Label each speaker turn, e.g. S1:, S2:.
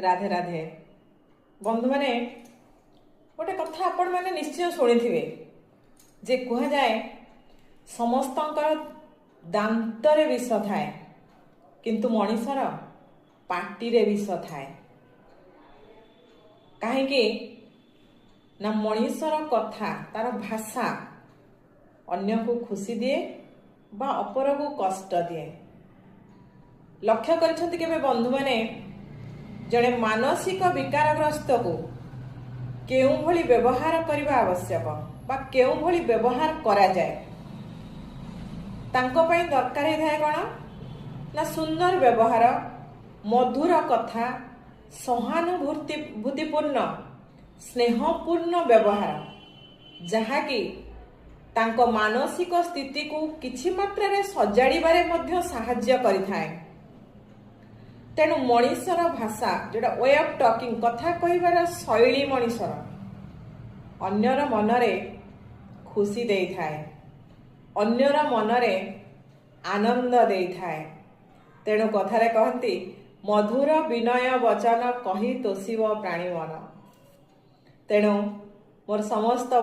S1: राधे राधे बंधु मैंने गोटे कथा आपण मैंने निश्चय शुणी जे कह जाए समस्त दांतरे विष थाए किंतु मनीषर पाटिरे विष थाए कहीं ना मनीषर कथा तार भाषा अन्य को खुशी दिए बा अपर को कष्ट दिए। लक्ष्य करछंती केबे बंधु माने जड़े मानसिक विकारग्रस्त को केउं भली व्यवहार करबा आवश्यक बा केउं भली व्यवहार करा जाए तांको पई दरकार है कौन ना सुंदर व्यवहार मधुर कथा सहानुभूतिपूर्ण स्नेहपूर्ण व्यवहार जहाँकि तांको मानसिक स्थिति को किछि मात्रा रे सजाड़िबारे मध्य साहाय्य करिथाए। तेणु मनीषर भाषा जोटा वे ऑफ टॉकिंग कथा कहिबार शैली मनीषर अन्यर मनरे खुशी देई थाए अन्यर मनरे आनंद देई थाए। तेणु कथारे कहती मधुर विनय वचन कही तोषिब प्राणी मन। तेणु मोर समस्त